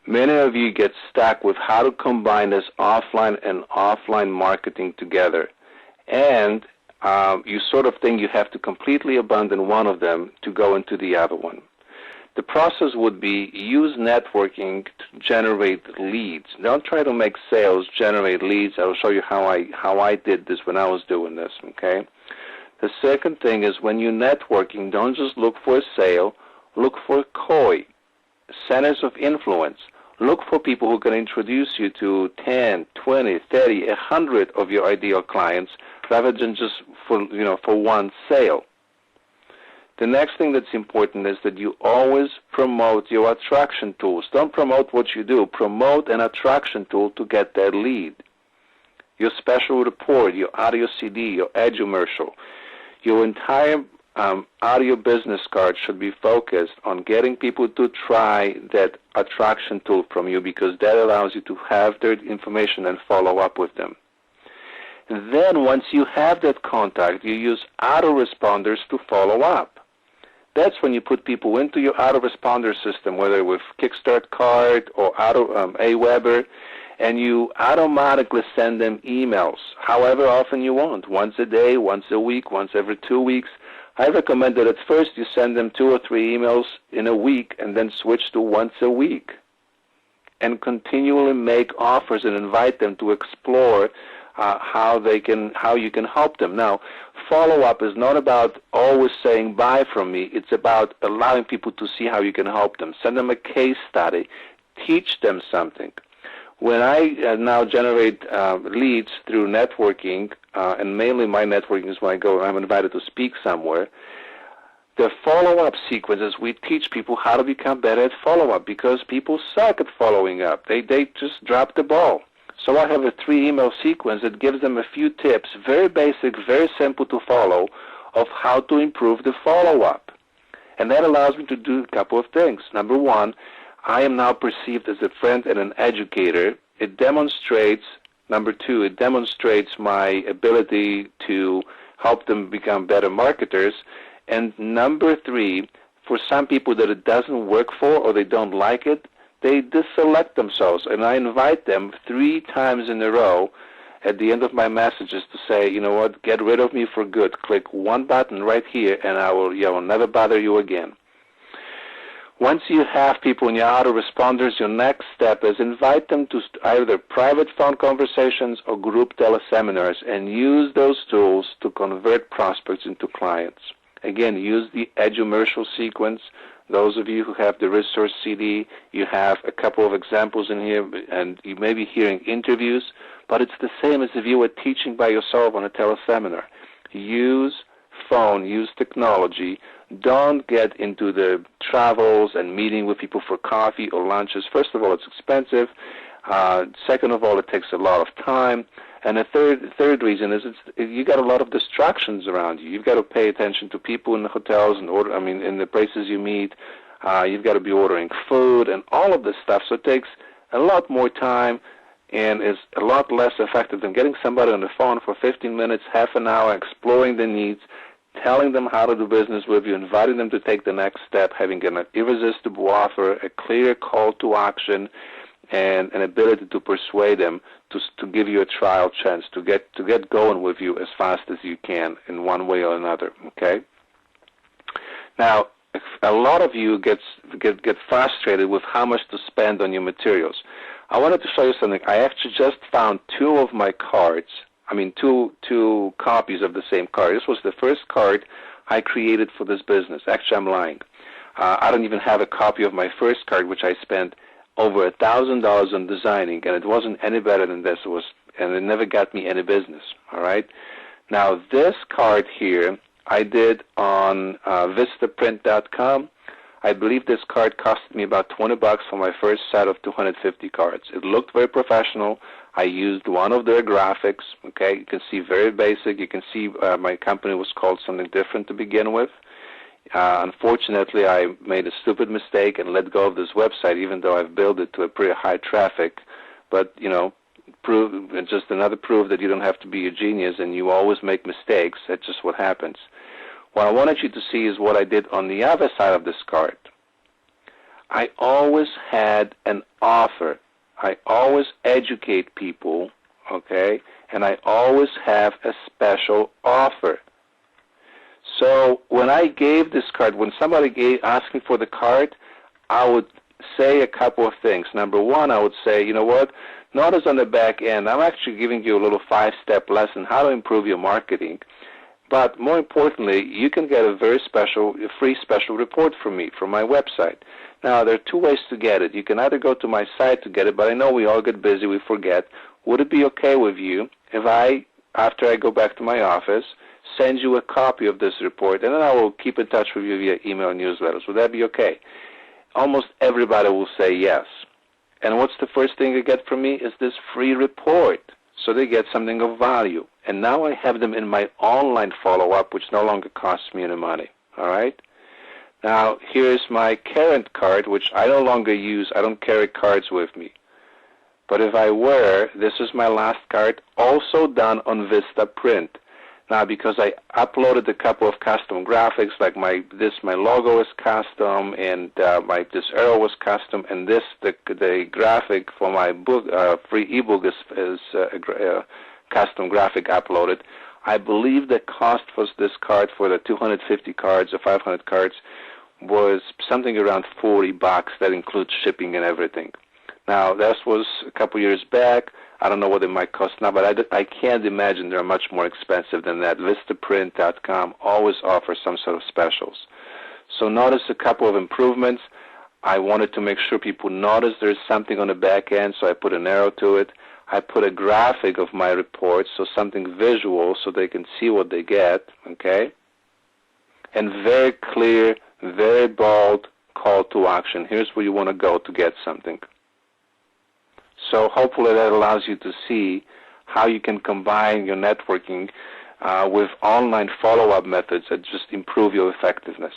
Many of you get stuck with how to combine this offline and offline marketing together. And you sort of think you have to completely abandon one of them to go into the other one. The process would be use networking to generate leads. Don't try to make sales generate leads. I'll show you how I did this when I was doing this, okay? The second thing is when you're networking, don't just look for a sale. Look for COI, centers of influence. Look for people who can introduce you to 10, 20, 30, 100 of your ideal clients rather than just for one sale. The next thing that's important is that you always promote your attraction tools. Don't promote what you do. Promote an attraction tool to get that lead. Your special report, your audio CD, your edumercial, your entire audio business card should be focused on getting people to try that attraction tool from you because that allows you to have their information and follow up with them. Then once you have that contact, you use autoresponders to follow up. That's when you put people into your autoresponder system, whether with Kickstart Card or Aweber, and you automatically send them emails, however often you want, once a day, once a week, once every 2 weeks. I recommend that at first you send them 2 or 3 emails in a week and then switch to once a week and continually make offers and invite them to explore how you can help them. Now, follow-up is not about always saying bye from me. It's about allowing people to see how you can help them. Send them a case study. Teach them something. When I now generate leads through networking, and mainly my networking is when I'm invited to speak somewhere, the follow-up sequences, we teach people how to become better at follow-up because people suck at following up. They just drop the ball. So I have a 3-email sequence that gives them a few tips, very basic, very simple to follow, of how to improve the follow-up. And that allows me to do a couple of things. Number one, I am now perceived as a friend and an educator. It demonstrates, number two, it demonstrates my ability to help them become better marketers. And number three, for some people that it doesn't work for or they don't like it, they deselect themselves, and I invite them 3 times in a row at the end of my messages to say, you know what, get rid of me for good. Click one button right here, and I will never bother you again. Once you have people in your autoresponders, your next step is invite them to either private phone conversations or group teleseminars and use those tools to convert prospects into clients. Again, use the edumercial sequence. Those of you who have the resource CD, you have a couple of examples in here, and you may be hearing interviews, but it's the same as if you were teaching by yourself on a teleseminar. Use phone, use technology. Don't get into the travels and meeting with people for coffee or lunches. First of all, it's expensive. Second of all, it takes a lot of time. And the third reason is you got a lot of distractions around you. You've got to pay attention to people in the hotels and in the places you meet. You've got to be ordering food and all of this stuff. So it takes a lot more time and is a lot less effective than getting somebody on the phone for 15 minutes, half an hour, exploring their needs, telling them how to do business with you, inviting them to take the next step, having an irresistible offer, a clear call to action, and an ability to persuade them to give you a trial chance, to get going with you as fast as you can in one way or another, okay? Now, a lot of you get frustrated with how much to spend on your materials. I wanted to show you something. I actually just found 2 of my cards, two copies of the same card. This was the first card I created for this business. Actually, I'm lying. I don't even have a copy of my first card, which I spent over $1,000 on designing, and it wasn't any better than this. And it never got me any business. All right. Now this card here I did on Vistaprint.com. I believe this card cost me about $20 for my first set of 250 cards. It looked very professional. I used one of their graphics. Okay, you can see very basic. You can see my company was called something different to begin with. Unfortunately, I made a stupid mistake and let go of this website, even though I've built it to a pretty high traffic. But, just another proof that you don't have to be a genius and you always make mistakes. That's just what happens. What I wanted you to see is what I did on the other side of this card. I always had an offer. I always educate people, okay? And I always have a special offer. So when I gave this card, when somebody asked me for the card, I would say a couple of things. Number one, I would say, you know what? Notice on the back end, I'm actually giving you a little 5-step lesson how to improve your marketing. But more importantly, you can get a very special, a free special report from me, from my website. Now, there are two ways to get it. You can either go to my site to get it, but I know we all get busy, we forget. Would it be okay with you if I, after I go back to my office, send you a copy of this report, and then I will keep in touch with you via email and newsletters? Would that be okay? Almost everybody will say yes. And what's the first thing they get from me is this free report. So they get something of value. And now I have them in my online follow-up, which no longer costs me any money. All right? Now, here's my current card, which I no longer use. I don't carry cards with me. But if I were, this is my last card, also done on Vista Print. Now, because I uploaded a couple of custom graphics, like my logo is custom, and this arrow was custom, and the graphic for my book, free ebook is a custom graphic uploaded. I believe the cost for this card for the 250 cards or 500 cards was something around $40. That includes shipping and everything. Now, this was a couple years back. I don't know what it might cost now, but I can't imagine they're much more expensive than that. Vistaprint.com always offers some sort of specials. So notice a couple of improvements. I wanted to make sure people notice there's something on the back end, so I put an arrow to it. I put a graphic of my report, so something visual so they can see what they get, okay? And very clear, very bold call to action. Here's where you want to go to get something. So hopefully that allows you to see how you can combine your networking with online follow-up methods that just improve your effectiveness.